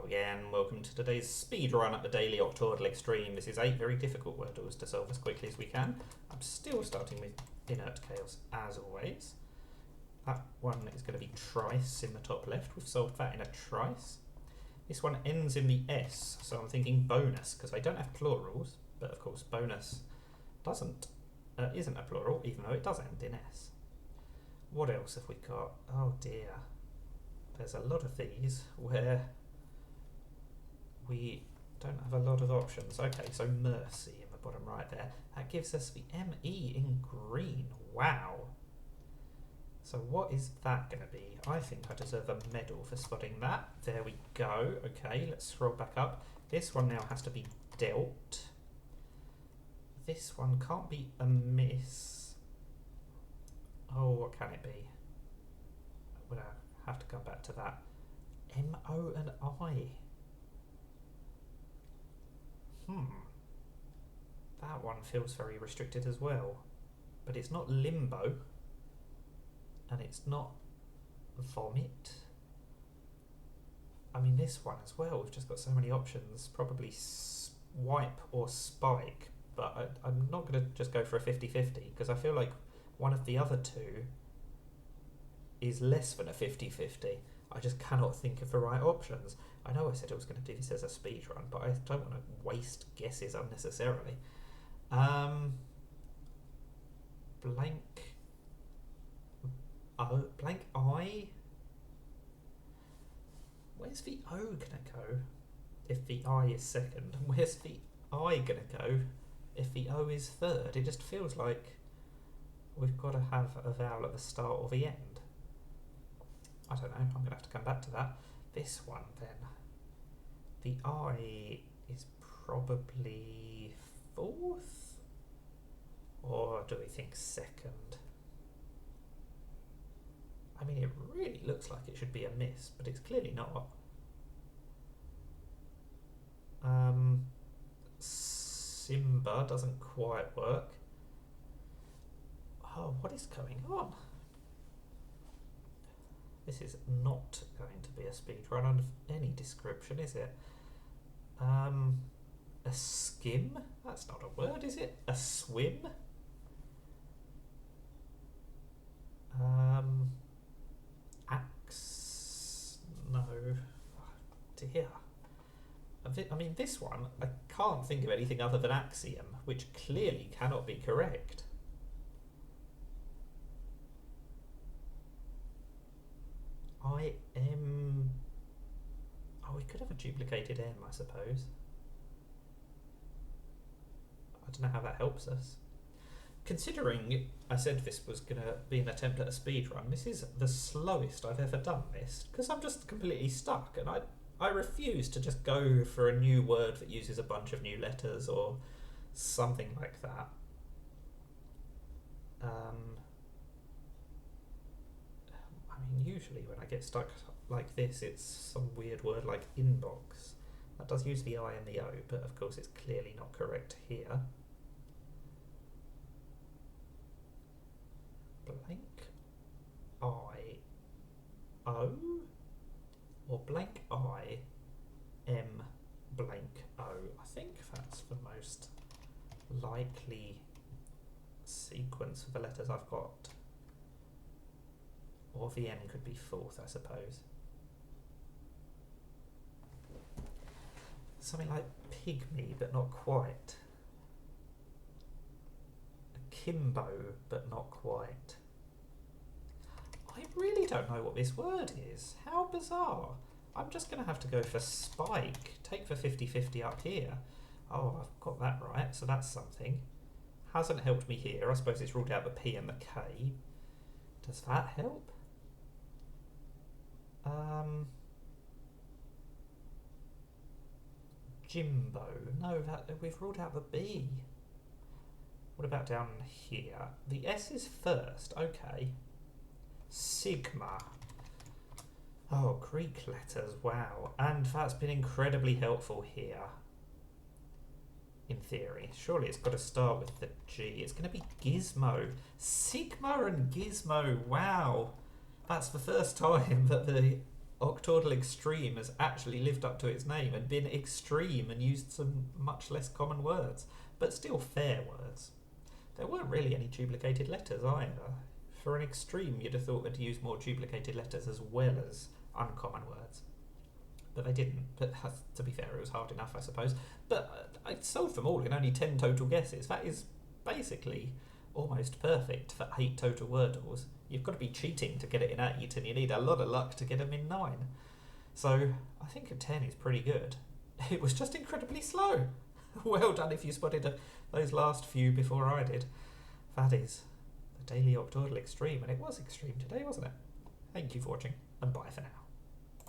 Hello again, welcome to today's speed run at the daily Octordle Extreme. This is 8 very difficult Wordles to solve as quickly as we can. I'm still starting with inert chaos as always. That one is going to be trice in the top left. We've solved that in a trice. This one ends in the S, so I'm thinking bonus, because they don't have plurals, but of course bonus isn't a plural, even though it does end in S. What else have we got? Oh dear. There's a lot of these where we don't have a lot of options. Okay, so mercy in the bottom right there. That gives us the ME in green. Wow. So what is that going to be? I think I deserve a medal for spotting that. There we go. Okay, let's scroll back up. This one now has to be dealt. This one can't be a miss. Oh, what can it be? Well, I have to come back to that. M-O and I. That one feels very restricted as well. But it's not limbo. And it's not vomit. I mean, this one as well. We've just got so many options. Probably wipe or spike. But I'm not going to just go for a 50-50 because I feel like one of the other two is less than a 50-50. I just cannot think of the right options. I know I said I was going to do this as a speed run, but I don't want to waste guesses unnecessarily. Blank I. Where's the O gonna go if the I is second? And where's the I gonna go if the O is third? It just feels like we've got to have a vowel at the start or the end. I don't know, I'm going to have to come back to that. This one then. The I is probably fourth? Or do we think second? I mean, it really looks like it should be a miss, but it's clearly not. Simba doesn't quite work. Oh, what is going on? This is not going to be a speed run of any description, is it? A skim? That's not a word, is it? A swim? Axe? No. Oh, dear. I mean, this one, I can't think of anything other than axiom, which clearly cannot be correct. I am... Oh, we could have a duplicated M, I suppose. I don't know how that helps us. Considering I said this was going to be an attempt at a speed run, this is the slowest I've ever done this, because I'm just completely stuck, and I refuse to just go for a new word that uses a bunch of new letters or something like that. I mean, usually when I get stuck like this, it's some weird word like inbox. That does use the I and the O, but of course it's clearly not correct here. Blank I O or blank I M blank O. I think that's the most likely sequence of the letters I've got. Or the N could be fourth, I suppose. Something like pygmy, but not quite. Kimbo, but not quite. I really don't know what this word is. How bizarre. I'm just going to have to go for spike. Take the 50-50 up here. Oh, I've got that right, so that's something. Hasn't helped me here. I suppose it's ruled out the P and the K. Does that help? Jimbo. No, we've ruled out the B. What about down here? The S is first. Okay. Sigma. Oh, Greek letters. Wow. And that's been incredibly helpful here. In theory. Surely it's got to start with the G. It's going to be Gizmo. Sigma and Gizmo. Wow. That's the first time that the Octordle Extreme has actually lived up to its name and been extreme and used some much less common words, but still fair words. There weren't really any duplicated letters either. For an extreme, you'd have thought they'd use more duplicated letters as well as uncommon words. But they didn't. But to be fair, it was hard enough, I suppose. But I solved them all in only 10 total guesses. That is basically almost perfect for 8 total Wordles. You've got to be cheating to get it in 8, and you need a lot of luck to get them in 9. So I think a 10 is pretty good. It was just incredibly slow. Well done if you spotted those last few before I did. That is the Daily Octordle Extreme, and it was extreme today, wasn't it? Thank you for watching, and bye for now.